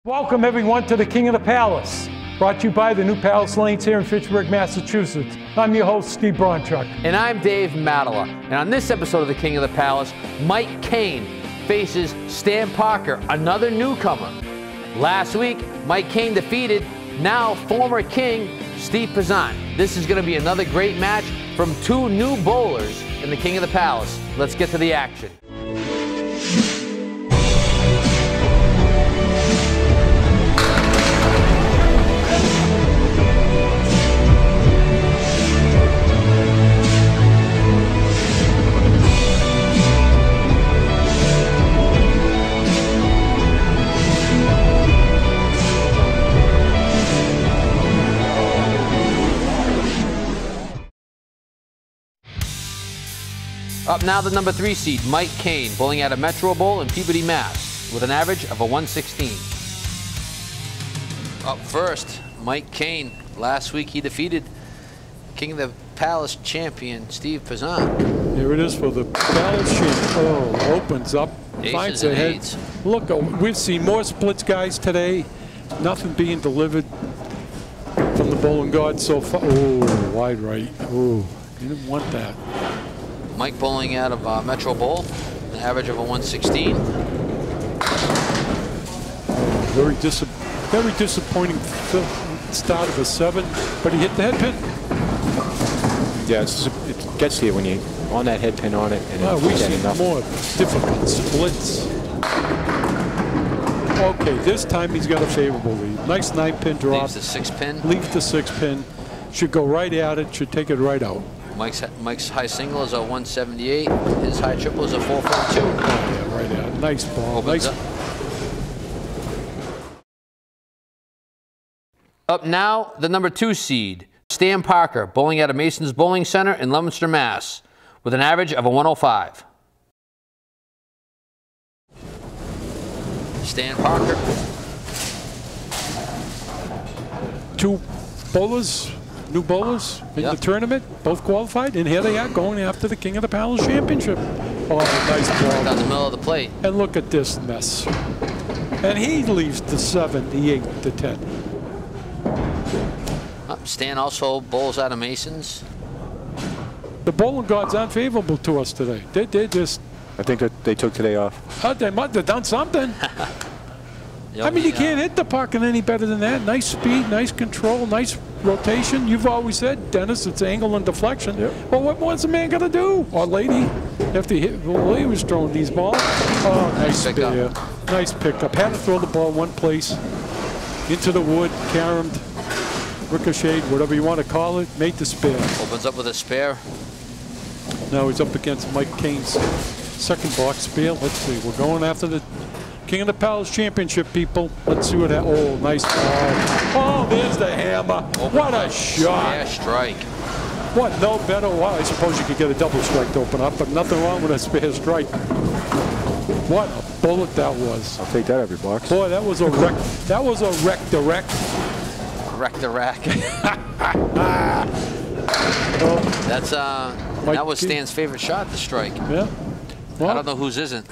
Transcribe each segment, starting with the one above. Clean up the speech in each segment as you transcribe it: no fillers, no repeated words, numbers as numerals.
Welcome everyone to the King of the Palace, brought to you by the New Palace Lanes here in Fitchburg, Massachusetts. I'm your host, Steve Bronchuk. And I'm Dave Matala. And on this episode of the King of the Palace, Mike Kane faces Stan Parker, another newcomer. Last week, Mike Kane defeated now former King Steve Pizzant. This is going to be another great match from two new bowlers in the King of the Palace. Let's get to the action. Up now, the number 3 seed, Mike Kane, bowling at a Metro Bowl in Peabody, Mass, with an average of a 116. Up first, Mike Kane. Last week he defeated King of the Palace champion Steve Pizzant. Here it is for the Palace champion. Oh, opens up, finds a head. Look, we've seen more splits guys today. Nothing being delivered from the bowling guard so far. Oh, wide right. Oh, you didn't want that. Mike bowling out of Metro Bowl, an average of a 116. Very disappointing start of a 7, but he hit the head pin. Yeah, it gets to you when you're on that head pin on it. And we see more difficult splits. Okay, this time he's got a favorable lead. Nice 9-pin drop. Leaves the 6-pin. Leaves the 6-pin. Should go right at it. Should take it right out. Mike's high single is a 178. His high triple is a 442. Yeah, right at it. Nice ball. Opens nice. Up now, the number 2 seed, Stan Parker, bowling at a Mason's Bowling Center in Leominster, Mass, with an average of a 105. Stan Parker. 2 bowlers. New bowlers in the tournament, both qualified, and here they are going after the King of the Palace championship. Oh, nice ball. Down the middle of the plate. And look at this mess. And he leaves the 7, the 8, the 10. Stan also bowls out of Mason's. The bowling guard's unfavorable to us today. They just... I think that they took today off. They must have done something. I mean, you can't hit the puck any better than that. Nice speed, nice control, nice rotation. You've always said, Dennis, it's angle and deflection. Yep. Well, what's a man got to do? Or lady, after the lady was throwing these balls. Oh, nice spear. Nice pickup. Had to throw the ball one place. Into the wood, caromed, ricocheted, whatever you want to call it. Made the spare. Opens up with a spare. Now he's up against Mike Kane's second box spare. Let's see. We're going after the King of the Palace championship, people. Let's see what that. Oh, nice ball. Oh, there's the hammer. What a shot. Spare strike. What, no better? Well, I suppose you could get a double strike to open up, but nothing wrong with a spare strike. What a bullet that was. I'll take that every box. Boy, that was a wreck. That was a wreck the wreck. Wreck the rack. That's that was Stan's favorite shot, the strike. Yeah. Well, I don't know whose isn't.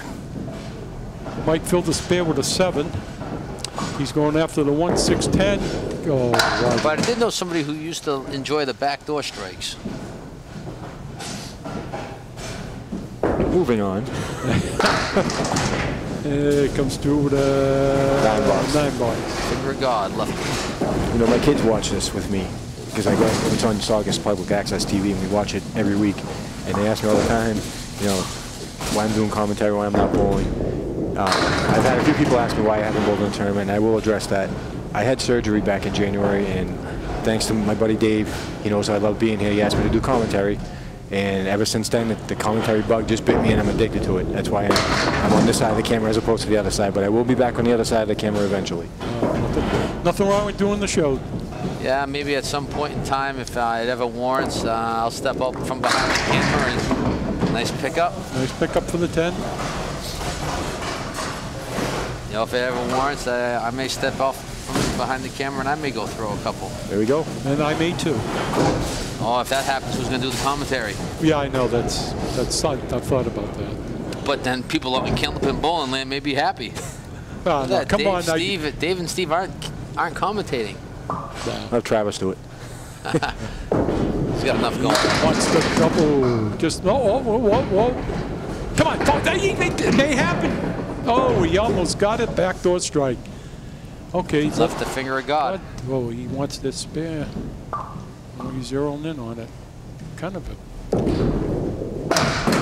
Mike filled the spare with a 7. He's going after the 1-6-10. Oh, wow. But I did know somebody who used to enjoy the backdoor strikes. Moving on. It comes through with a 9 box. Finger of God, left. You know, my kids watch this with me because it's on Saugus Public Access TV, and we watch it every week. And they ask me all the time, you know, why I'm doing commentary, why I'm not bowling. I've had a few people ask me why I haven't bowled in the tournament, and I will address that. I had surgery back in January, and thanks to my buddy Dave, he knows I love being here. He asked me to do commentary, and ever since then, the commentary bug just bit me, and I'm addicted to it. That's why I'm on this side of the camera as opposed to the other side, but I will be back on the other side of the camera eventually. Nothing wrong with doing the show. Yeah, maybe at some point in time, if it ever warrants, I'll step up from behind the camera and nice pickup. Nice pickup for the 10. You know, if it ever warrants, I may step off from behind the camera and I may go throw a couple. There we go. And I may too. Oh, if that happens, who's going to do the commentary? Yeah, I know. I've thought about that. But then people up in Candlepin bowling land may be happy. Oh, no, come on now. Dave and Steve aren't commentating. I'll have Travis do it. He's got enough going. Wants the double. Just whoa. Come on, it may happen. Oh, he almost got it. Backdoor strike. Okay. He's left the finger of God. Oh, he wants this spare. Oh, he's zeroing in on it. Kind of a.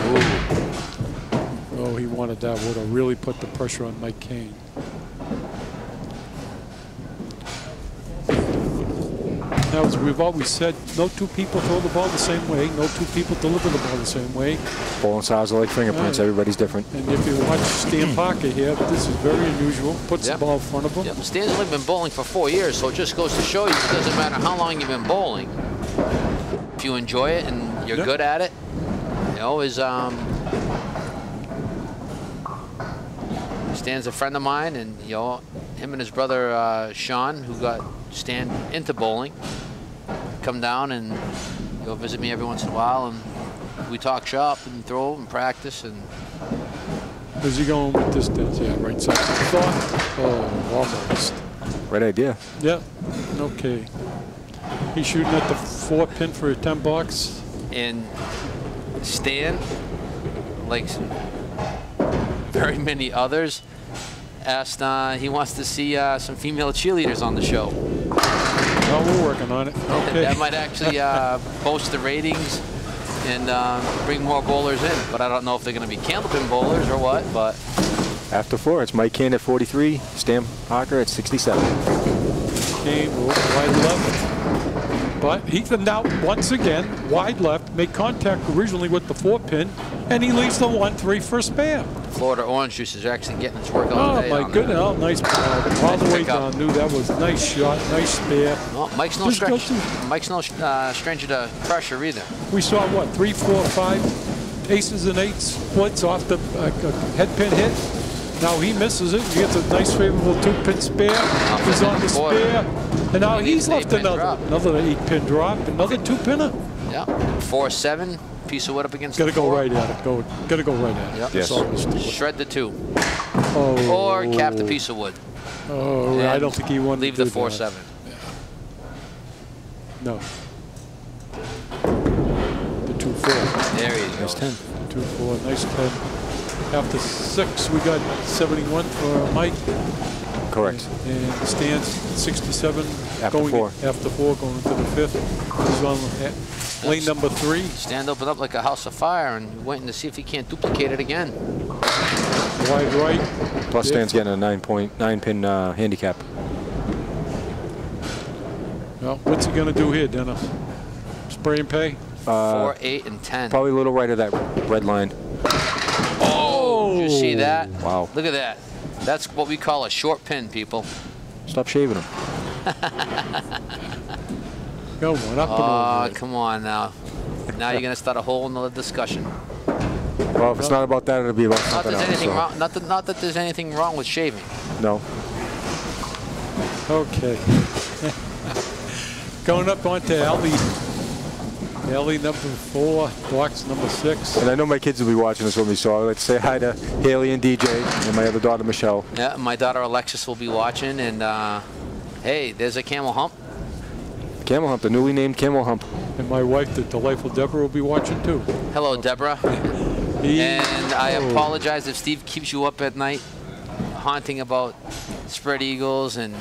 Ooh. Oh, he wanted that. Would have really put the pressure on Mike Kane. Now, as we've always said, no two people throw the ball the same way. No two people deliver the ball the same way. Bowling styles are like fingerprints. Everybody's different. And if you watch Stan Parker here, this is very unusual. Puts the ball in front of him. Yep. Stan's only been bowling for 4 years, so it just goes to show you it doesn't matter how long you've been bowling. If you enjoy it and you're good at it, you know, Stan's a friend of mine, and you know, him and his brother Sean, who got Stan into bowling, come down and go visit me every once in a while, and we talk shop and throw and practice. And is he going with distance? Yeah, right side. Thought. Oh, almost. Right idea. Yeah. Okay. He's shooting at the 4-pin for a 10 box. And Stan, like very many others, asked he wants to see some female cheerleaders on the show. Oh, we're working on it. Okay. That might actually boost the ratings and bring more bowlers in. But I don't know if they're going to be Candlepin bowlers or what. But after 4, it's Mike Kane at 43, Stan Parker at 67. Kane wide left. But Ethan now, once again, wide left, made contact originally with the 4-pin, and he leaves the 1-3 for a spare. Florida Orange Juice is actually getting its work on today. Oh, my goodness. Oh, nice ball. All the way down. Knew that was a nice shot, nice spare. No, Mike's no stranger to pressure either. We saw, what, 3, 4, 5 aces and 8s splits off the head pin hit. Now he misses it. He gets a nice favorable 2-pin spare. He's on the spare. And now he's left another 8-pin drop, another 2-pinner. Yeah, 4-7, piece of wood up against Gotta go right at it. Gotta go right at it. Yep. Yes. Shred the 2. Oh. Or cap the piece of wood. Oh, I don't think he wanted leave to the 4-7. Yeah. No. The 2-4. There he goes. Nice 10. 2-4, nice 10. After 6, we got 71 for Mike. Correct. And Stan's 67. After 4. After 4, going into the 5th. He's on lane number 3. Stan opened up like a house of fire and waiting to see if he can't duplicate it again. Wide right. Plus Stan's getting a 9-pin handicap. Well, what's he going to do here, Dennis? Spray and pay? 4, 8, and 10. Probably a little right of that red line. Oh, did you see that? Wow. Look at that. That's what we call a short pin, people. Stop shaving them. Go one up and over. Oh, come on now. Now you're going to start a whole another discussion. Well, if it's not about that, it'll be about something else. Wrong, not that there's anything wrong with shaving. No. Okay. Going up onto alley. Alley number 4, box number 6. And I know my kids will be watching this with me, so I'd say hi to Haley and DJ and my other daughter, Michelle. Yeah, my daughter Alexis will be watching, and hey, there's a camel hump. Camel Hump, the newly named Camel Hump. And my wife, the delightful Deborah, will be watching too. Hello, Deborah. And I apologize if Steve keeps you up at night haunting about spread eagles and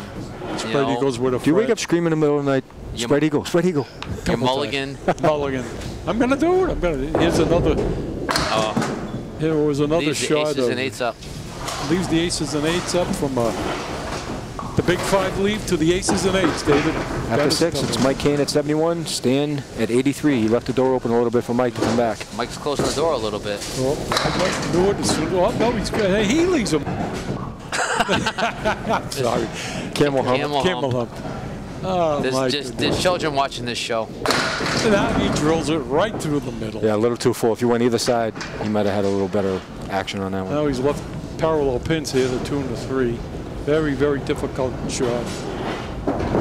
spread eagles with a. Do you wake up screaming in the middle of the night? Spread eagle, spread eagle. Your mulligan. Mulligan. I'm gonna do it. Here's another. Oh. Here was another leaves shot. Leaves the aces and 8s up. Leaves the aces and 8s up from the big 5 lead to the aces and 8s, David. After 6, it's Mike Kane at 71, Stan at 83. He left the door open a little bit for Mike to come back. Mike's closing the door a little bit. Oh, Mike knew it as soon. Oh, no, he's good. Hey, he leaves him. Sorry. Camel Hump. Camel Hump. Oh, there's children watching this show. Now he drills it right through the middle. Yeah, a little too full. If you went either side, he might have had a little better action on that one. Now he's left parallel pins here, the 2 and the 3. Very, very difficult shot.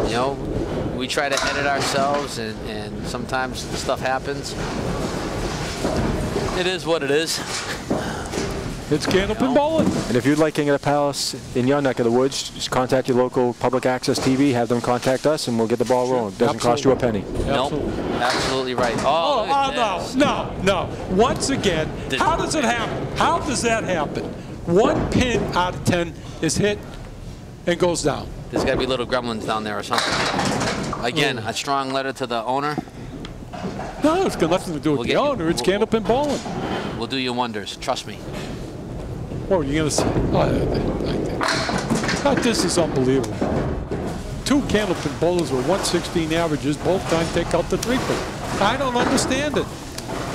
You know, we try to edit ourselves, and sometimes stuff happens. It is what it is. It's Candlepin bowling. And if you'd like King of the Palace in your neck of the woods, just contact your local public access TV, have them contact us, and we'll get the ball rolling. Doesn't cost you a penny. Nope. Absolutely right. Oh, no. Once again, how does it happen? How does that happen? 1 pin out of 10 is hit and goes down. There's got to be little gremlins down there or something. Again, a strong letter to the owner. No, it's got nothing to do with the owner. It's Candlepin bowling. We'll do you wonders. Trust me. What are you going to say? This is unbelievable. 2 Candlepin bowlers with 116 averages, both times take out the 3-pin. I don't understand it.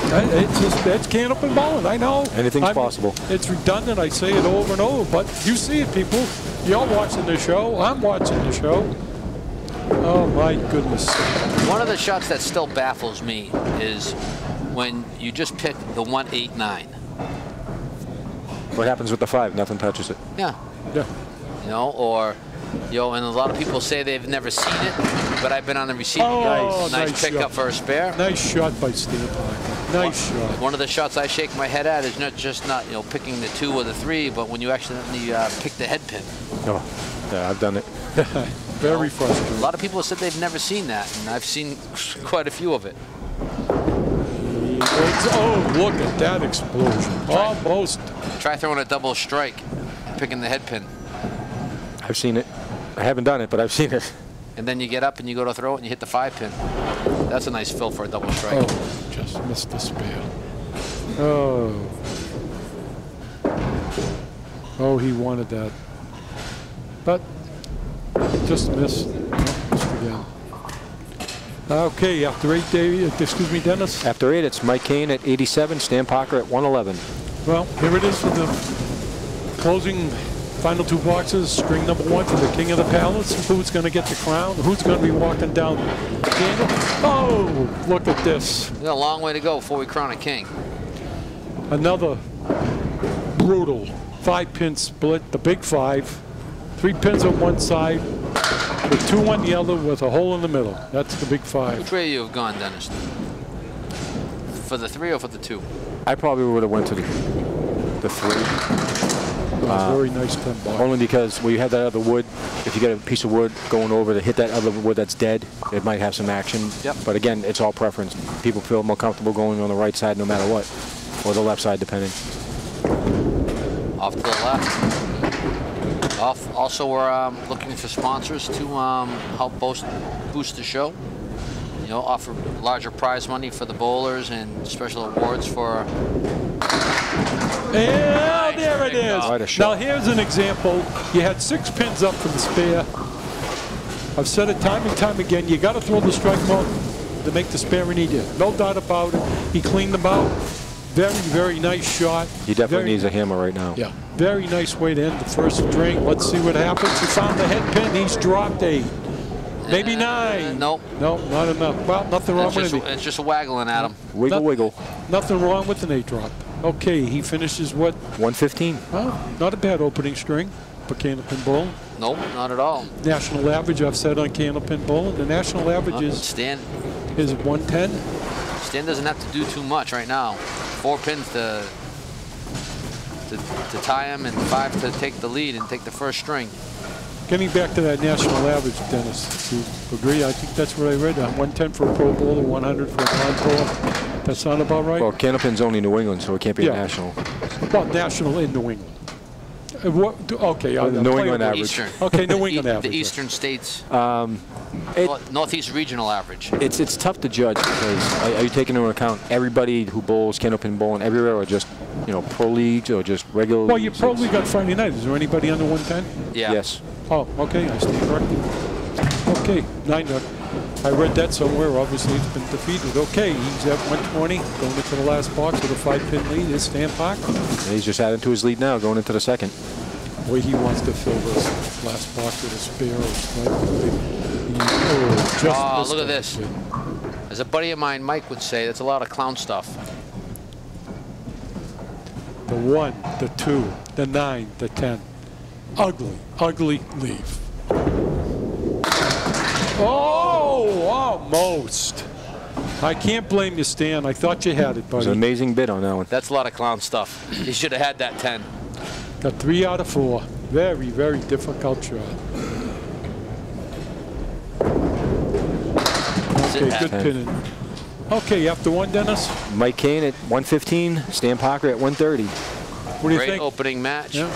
It's just, that's Candlepin bowling. I know. Anything's possible. It's redundant. I say it over and over, but you see it, people. You're watching the show. I'm watching the show. Oh, my goodness. One of the shots that still baffles me is when you just pick the 189. What happens with the 5? Nothing touches it. Yeah. Yeah. You know, or, you know, and a lot of people say they've never seen it, but I've been on the receiving end. Nice pickup for a spare. Nice shot by Candlepin. Nice shot. One of the shots I shake my head at is not picking the 2 or the 3, but when you accidentally pick the head pin. Oh, yeah, I've done it. Very frustrating. A lot of people have said they've never seen that, and I've seen quite a few of it. Oh, look at that explosion. Almost. Try throwing a double strike and picking the head pin. I've seen it. I haven't done it, but I've seen it. And then you get up and you go to throw it and you hit the 5 pin. That's a nice fill for a double strike. Oh, just missed the spare. Oh. Oh, he wanted that. But just missed. Missed again. Okay, after 8, Dave, excuse me, Dennis. After 8, it's Mike Kane at 87, Stan Parker at 111. Well, here it is for the closing final 2 boxes. String number 1 for the King of the Palace. Who's going to get the crown? Who's going to be walking down the candle? Oh, look at this. There's a long way to go before we crown a king. Another brutal 5-pin split, the big 5. 3 pins on one side, with 2 on the other, with a hole in the middle. That's the big 5. Which way you have gone, Dennis? For the 3 or for the 2? I probably would have went to the 3. Very nice 10 box. Only because when you have that other wood, if you get a piece of wood going over to hit that other wood that's dead, it might have some action. Yep. But again, it's all preference. People feel more comfortable going on the right side no matter what, or the left side depending. Off to the left. Also, we're looking for sponsors to help boost the show. You know, offer larger prize money for the bowlers and special awards for. Yeah, there it is. Now here's an example. You had 6 pins up for the spare. I've said it time and time again. You got to throw the strike mode to make the spare, and he did. No doubt about it. He cleaned them out. Very, very nice shot. He definitely needs a hammer right now. Yeah, very nice way to end the first string. Let's see what happens. He found the head pin. He's dropped 8. Maybe 9. Nope. No, not enough. Well, nothing wrong with it. It's just waggling at him. Wiggle. Nothing wrong with an 8 drop. Okay, he finishes what? 115. Well, not a bad opening string for Candlepin bowling. Nope, not at all. National average, I've said on Candlepin bowling. The national average is 110. Stan doesn't have to do too much right now. 4 pins to tie him and 5 to take the lead and take the first string. Getting back to that national average, Dennis, do you agree? I think that's what I read. 110 for a pro bowler, 100 for a non-pro. That sound about right? Well, Candlepin's only New England, so it can't be a national. Well, national in New England. Okay, New England average. Eastern. Okay, New England average. The eastern states. Northeast regional average. It's tough to judge because are you taking into account everybody who bowls Candlepin bowling everywhere, or just pro leagues, or just regular? Well, you probably got Friday night. Is there anybody under 110? Yeah. Yes. Oh, okay. I stand corrected. Okay, 9. I read that somewhere. Obviously, it's been defeated. Okay, he's at 120, going into the last box with a 5-pin lead. Is Stan Parker. And he's just adding to his lead now, going into the second. Boy, he wants to fill this last box with a spare. Look at this. As a buddy of mine, Mike, would say, that's a lot of clown stuff. The 1, the 2, the 9, the 10. Ugly, ugly leave. Oh, almost. I can't blame you, Stan. I thought you had it, It was buddy. an amazing bid on that one. That's a lot of clown stuff. You should have had that 10. Got 3 out of 4. Very, very difficult shot. Okay, good pinning. Okay, after 1, Dennis? Mike Kane at 115, Stan Parker at 130. What do you Great think? opening match. Yeah.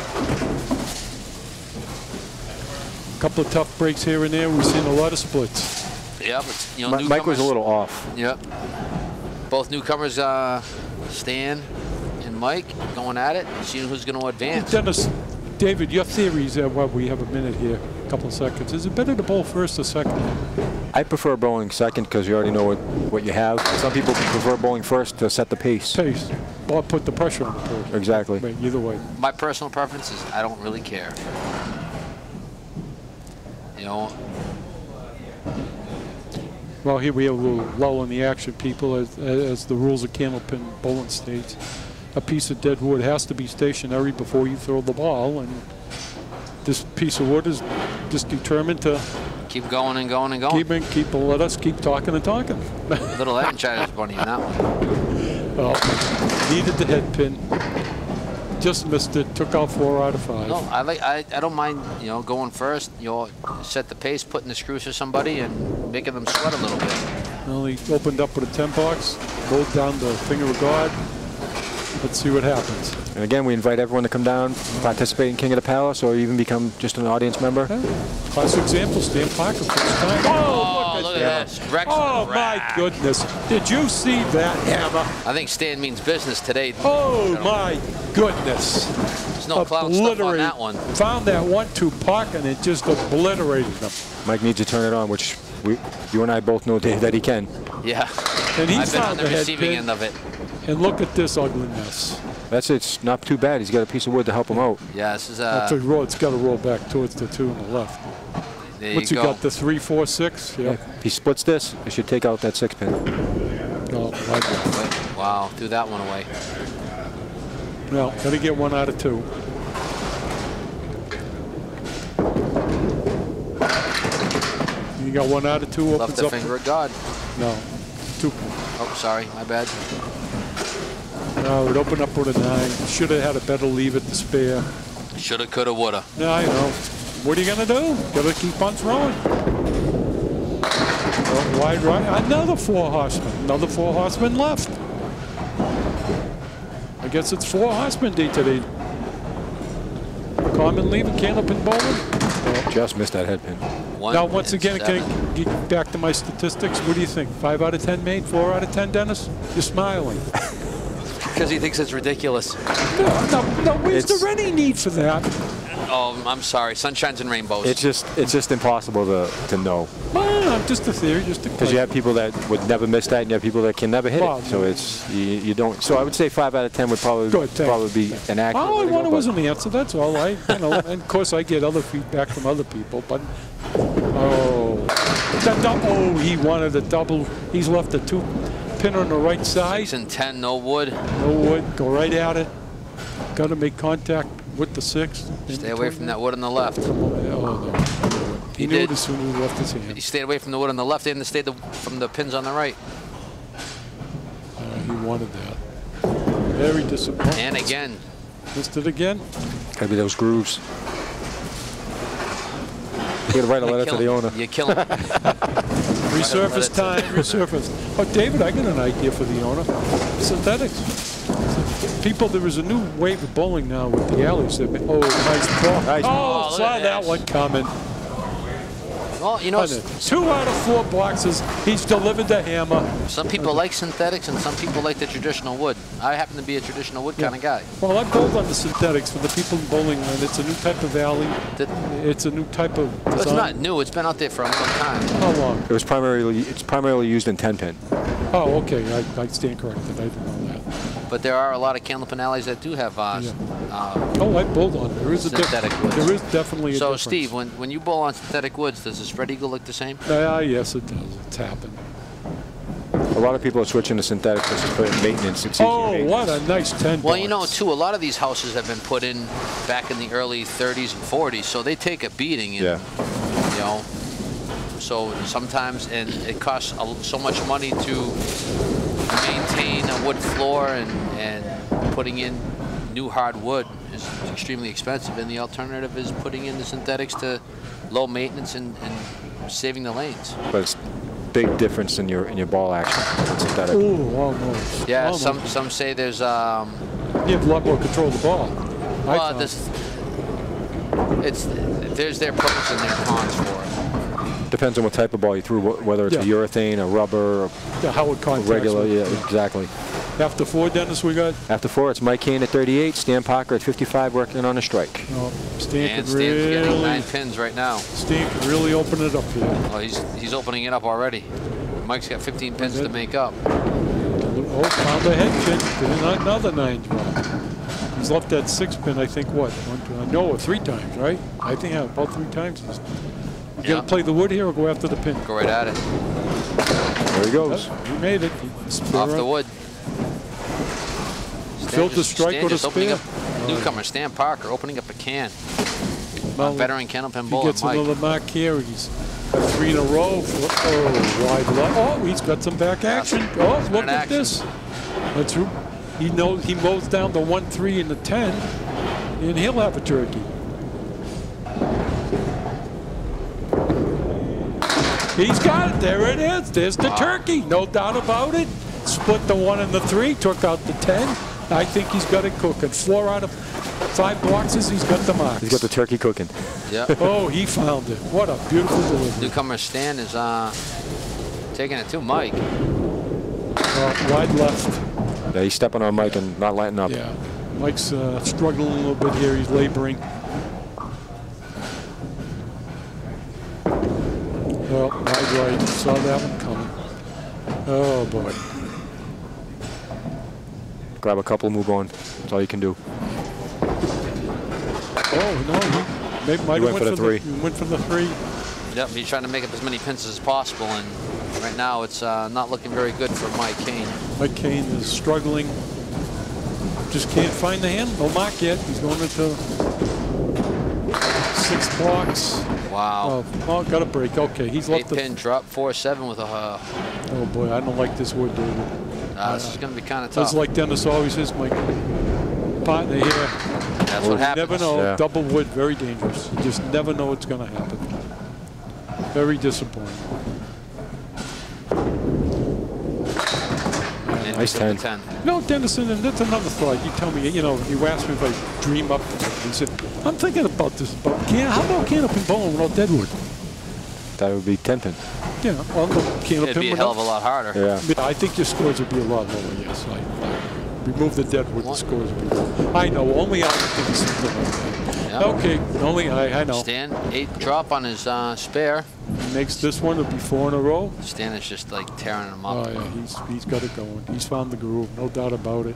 Couple of tough breaks here and there. We've seen a lot of splits. Yeah, but you know, Mike was a little off. Yep. Both newcomers, Stan and Mike, going at it, seeing who's going to advance. Dennis, David, your theories. Well, we have a minute here, a couple of seconds. Is it better to bowl first or second? I prefer bowling second because you already know what you have. Some people prefer bowling first to set the pace. Pace, or put the pressure on the person. Exactly. But either way. My personal preference is I don't really care. You know. Well, here we have a little lull in the action, people, as the rules of Candlepin bowling states. A piece of dead wood has to be stationary before you throw the ball, and this piece of wood is just determined to Keep going and going and going. let us keep talking and talking. Little Evan bunny in that one. Well, needed the head pin, just missed it. Took out 4 out of 5. No, I don't mind, you know, going first. You know, set the pace, putting the screws to somebody, and making them sweat a little bit. Well, he opened up with a 10 box, rolled down the finger of God. Let's see what happens. And again, we invite everyone to come down, participate in King of the Palace, or even become just an audience member. Yeah. Classic example, Stan Parker first time. Oh, look at this. Rex Oh, my goodness. Did you see that hammer? I think Stan means business today. Oh, my goodness. There's no clown stuff on that one. Found that 1-2 puck, and it just obliterated him. Mike needs to turn it on, which you and I both know, Dave, that he can. Yeah. And he's I've been on found the receiving end of it. And look at this ugliness. It's not too bad. He's got a piece of wood to help him out. Yeah, this is it's got to roll back towards the 2 on the left. there What's you he go. got, the 3, 4, 6? Yeah. If he splits this, it should take out that 6 pin. No, Wow, threw that one away. well, got to get 1 out of 2. You got 1 out of 2. Left Opens the up. finger of God. No, 2. Oh, sorry, my bad. No, it opened up with a 9. Should have had a better leave at the spare. Shoulda, coulda, woulda. No, I know. What are you going to do? Got to keep on throwing. Oh, wide right. Another 4 horsemen. Another 4 horsemen left. I guess it's 4 horsemen day today. Common leave in Candlepin bowling. Just missed that head pin. Now, once again, can I get back to my statistics? What do you think? 5 out of 10 made? 4 out of 10, Dennis? You're smiling. Because he thinks it's ridiculous. No, where's there any need for that? Oh, I'm sorry. Sunshines and rainbows. It's just impossible to know. Well, just a theory, just a Because you have people that would never miss that, and you have people that can never hit Well, it. So it's you don't. So I would say 5 out of 10 would probably be an accurate. All I way to go, wanted but- was an answer. That's all. And of course I get other feedback from other people. But he wanted a double. He's left a 2 pin on the right side. 6 and 10, no wood. No wood. Go right at it. Got to make contact with the 6. Stay away from that wood on the left. Oh no. He knew it as soon as he left his hand. He stayed away from the wood on the left and stayed from the pins on the right. He wanted that. Very disappointed. And again. Missed it again. Gotta be those grooves. You gotta write a letter to the owner. You're killing him. Resurface time, resurface. Oh, David, I got an idea for the owner. Synthetics. People, there is a new wave of bowling now with the alleys. Nice ball. Nice. Oh, look saw at that this. one coming. Well, you know, 2 out of 4 boxes. He's delivered the hammer. some people like synthetics and some people like the traditional wood. I happen to be a traditional wood kind of guy. Well, I bowled on the synthetics for the people in bowling land. It's a new type of alley. It's a new type of design. It's not new. It's been out there for a long time. How long? It's primarily used in 10 pin. Oh, okay. I stand corrected. I didn't know that. But there are a lot of Candlepin alleys that do have Oh, I bowled on. There is a synthetic woods. There is definitely a difference. So, Steve, when you bowl on synthetic woods, does the spread eagle look the same? Yes, it does. It's happened. A lot of people are switching to synthetic just for maintenance. It's Oh, easier what maintenance. a nice 10 Well, you know, box. too, a lot of these houses have been put in back in the early 30s and 40s, so they take a beating. And, Yeah. You know, So sometimes, and it costs so much money to maintain a wood floor, and putting in new hard wood is extremely expensive. And the alternative is putting in the synthetics to low maintenance and saving the lanes. But it's big difference in your ball action with synthetic. Ooh, almost. Yeah, almost. some say there's You have a lot more control of the ball. well, there's their pros and their cons for it. Depends on what type of ball you threw, whether it's a urethane, a rubber, how it contacts. regular. Yeah, exactly. After 4, Dennis, we got. After 4, it's Mike Kane at 38, Stan Parker at 55, working on a strike. Oh, Stan And could Stan's getting really 9 pins right now. Stan could really open it up here. Oh, he's opening it up already. Mike's got 15 pins to make up. Oh, found a head pin. Did another 9 drop. He's left that 6 pin, I think, what? 3 times, right? I think about 3 times. You gonna play the wood here or go after the pin? Go right at it. There he goes. He made it. Off the wood. Filled the strike with a spear. Newcomer Stan Parker opening up a can. Well, Veteran Candlepin bowler He gets Mike. another mark here. He's got 3 in a row. Oh, wide left. Oh, he's got some back action. Oh, look at this. That's he knows he mows down the 1, 3, and the 10, and he'll have a turkey. He's got it. There it is. There's the turkey. No doubt about it. Split the 1 and the 3. Took out the 10. I think he's got it cooking. 4 out of 5 boxes. He's got the marks. He's got the turkey cooking. Yeah. Oh, he found it. What a beautiful delivery. Newcomer Stan is taking it to Mike. Wide left. Yeah, he's stepping on Mike and not letting up. Yeah. Mike's struggling a little bit here. He's laboring. Well, wide right. Saw that one coming. Oh, boy. Grab a couple, move on. That's all you can do. Oh, no. He might have went for the 3. He went for the 3. Yep, he's trying to make up as many pins as possible, and right now it's not looking very good for Mike Kane. Mike Kane is struggling. Just can't find the hand. No mark yet. He's going into 6 blocks. Wow. Oh, got a break. Okay, he's left 8 pin drop, 4-7 with a. Oh boy, I don't like this wood, David. This is going to be kind of tough. That's like Dennis always is, my partner here. That's what happens. You never know. Yeah. Double wood, very dangerous. You just never know what's going to happen. Very disappointing. Nice 10. No, Dennison, and that's another thought. You tell me, you asked me if I dream up. He said, I'm thinking about this. How about Candlepin bowling without deadwood? That would be 10 pin. Yeah, well, Candlepin It'd be a hell of a lot harder. Yeah. I think your scores would be a lot lower, yes. Remove the deadwood, the scores would be lower. I know, only I would think something like that. Yep. Okay, only I know. Stan, 8 drop on his spare. He makes this one, it'll be 4 in a row. Stan is just like tearing him up. Oh yeah, he's got it going. He's found the groove, no doubt about it.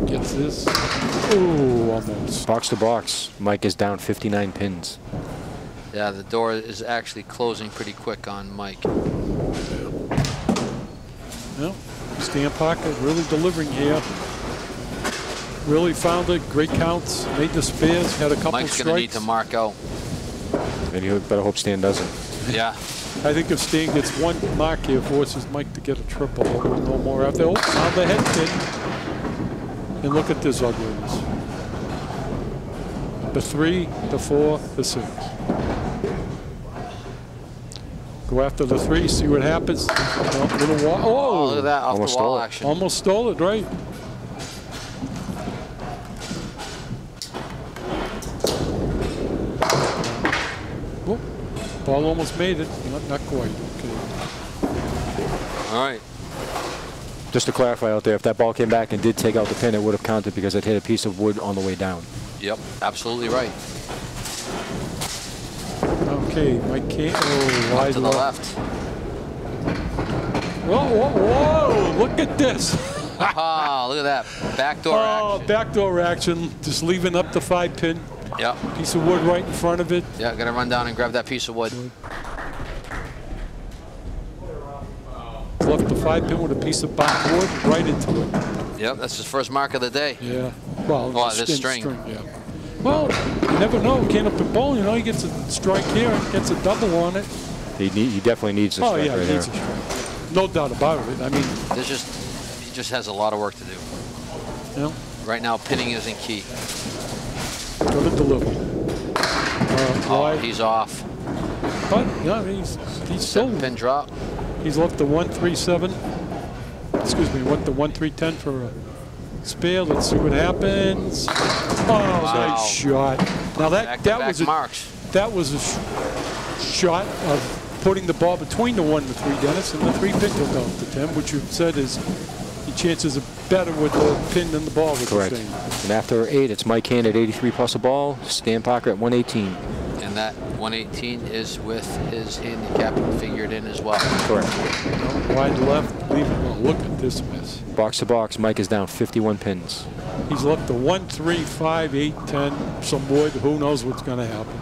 Gets this. Ooh, almost. Box to box, Mike is down 59 pins. Yeah, the door is actually closing pretty quick on Mike. Well, Stan Parker really delivering here. Really found it. Great counts. Made the spares. Had a couple Mike's strikes. going to need to mark out. And you better hope Stan doesn't. Yeah. I think if Stan gets 1 mark here, forces Mike to get a triple. No more after. Oh, found the head pin. And look at this ugliness. The 3, the 4, the 6. Go after the 3, see what happens. Little wall. Oh, look at that off Almost the wall stole it. action. Almost stole it, right? Oh, ball almost made it. Not quite. Okay. All right. Just to clarify out there, if that ball came back and did take out the pin, it would have counted because it hit a piece of wood on the way down. Yep, absolutely right. Okay, Mike Kane. Oh, Off wide to the left. Whoa, whoa, whoa, look at this. Ah, look at that. Backdoor action. Backdoor action. Just leaving up the 5 pin. Yep. Piece of wood right in front of it. Yeah, got to run down and grab that piece of wood. Left the 5 pin with a piece of back wood right into it. Yep, that's his first mark of the day. Yeah. Well, this string. Yeah. Well, you never know. Candlepin bowling, you know, he gets a strike here and gets a double on it. He definitely needs a strike yeah, right he there. needs a strike. No doubt about it. I mean, he just has a lot of work to do. You know, right now, pinning isn't key. Got to deliver. He's off. But yeah, he's still pin drop. He's left the 1-3-7. Excuse me, went the 1-3-10 for a spare. Let's see what happens. Oh, wow. Nice shot. Now that was a shot of putting the ball between the 1 and the 3, Dennis, and the 3 pin took out the 10, which you've said is the chances are better with the pin than the ball. With correct. The and after 8, it's Mike Kane at 83 plus a ball, Stan Parker at 118. And that 118 is with his handicap figured in as well. Correct. Wide left, leave it. Well, look at this mess. Box to box, Mike is down 51 pins. He's left the 1, 3, 5, 8, 10, some wood. Who knows what's going to happen?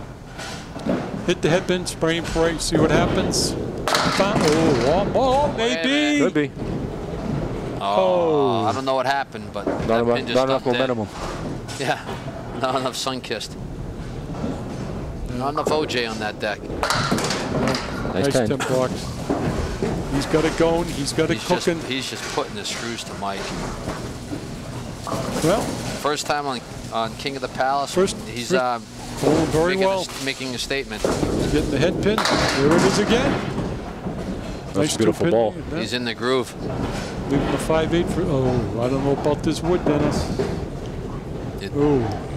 Hit the headpin, spray and pray, see what happens. Oh, maybe. Could be. Oh, I don't know what happened, but not enough momentum. Yeah, not enough sun-kissed. Not enough OJ on that deck. Nice 10 bucks. He's got it going. He's got it cooking. He's just putting the screws to Mike. Well, first time on King of the Palace. He's going very well. Making a statement. He's getting the head pin. There it is again. That's nice a beautiful ball. He's in the groove. Leaving the 5-8 for. Oh, I don't know about this wood, Dennis.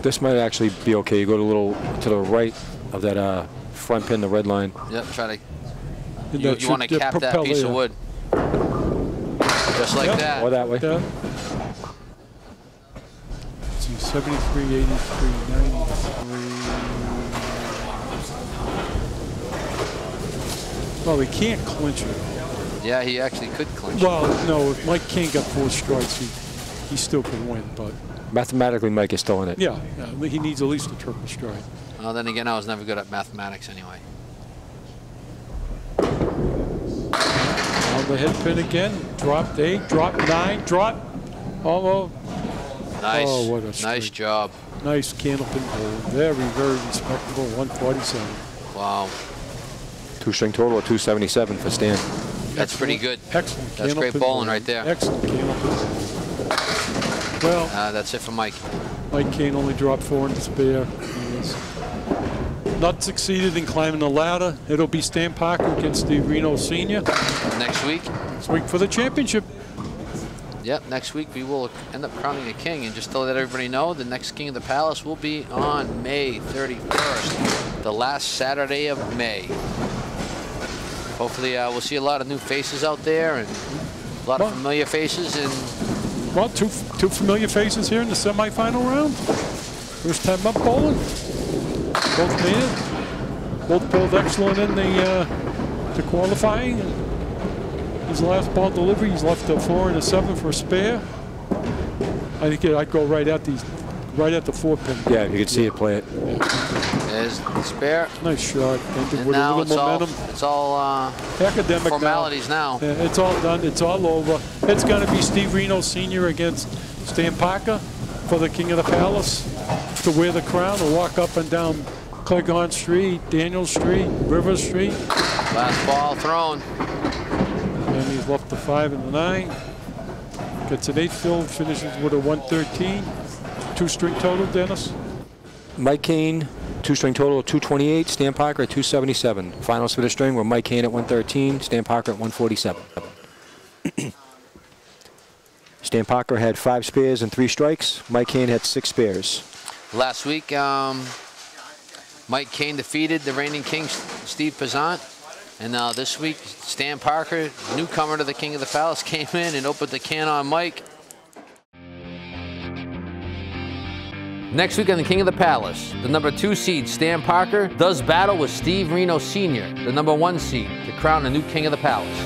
This might actually be okay. You go to the right of that front pin, the red line. Yep, try to. You want to cap that piece of wood. Just like that. Or that way. Let's see, 73, 83, 93. Well, he can't clinch it. Yeah, he actually could clinch it. Well, no, if Mike Kane got 4 strikes, he still could win, but. Mathematically, Mike is still in it. Yeah, he needs at least a triple strike. Well, then again, I was never good at mathematics anyway. On the head pin again. Dropped 8, dropped 9, dropped. Almost. Nice. Oh, what a nice job. Nice Candlepin bowl. Very, very respectable. 147. Wow. 2-string total of 277 for Stan. That's pretty good. Excellent. That's great bowling right there. Excellent Candlepin. Well, that's it for Mike. Mike Kane only dropped 4 in the spare. He's not succeeded in climbing the ladder. It'll be Stan Parker against Steve Reno Sr. Next week. Next week for the championship. Yep, next week we will end up crowning a king. And just to let everybody know, the next King of the Palace will be on May 31st, the last Saturday of May. Hopefully we'll see a lot of new faces out there and a lot of familiar faces. And well, two familiar faces here in the semifinal round. First time up bowling. Both made it. Both bowled excellent in the qualifying. His last ball delivery, he's left a 4 and a 7 for a spare. I think I'd go right at the 4 pin. Yeah, you can see it play it. There's the spare. Nice shot. And now it's all academic formalities now. Yeah, it's all done. It's all over. It's going to be Steve Reno Sr. against Stan Parker for the King of the Palace to wear the crown and walk up and down Cleghorn Street, Daniel Street, River Street. Last ball thrown. And he's left the 5 and the 9. Gets an 8 filled, finishes with a 113. 2-string total, Dennis. Mike Kane, 2-string total of 228. Stan Parker at 277. Finals for the string were Mike Kane at 113. Stan Parker at 147. Stan Parker had 5 spares and 3 strikes. Mike Kane had 6 spares. Last week, Mike Kane defeated the reigning king, Steve Pezant. And this week, Stan Parker, newcomer to the King of the Palace, came in and opened the can on Mike. Next week on the King of the Palace, the number 2 seed, Stan Parker, does battle with Steve Reno Sr., the number 1 seed, to crown the new King of the Palace.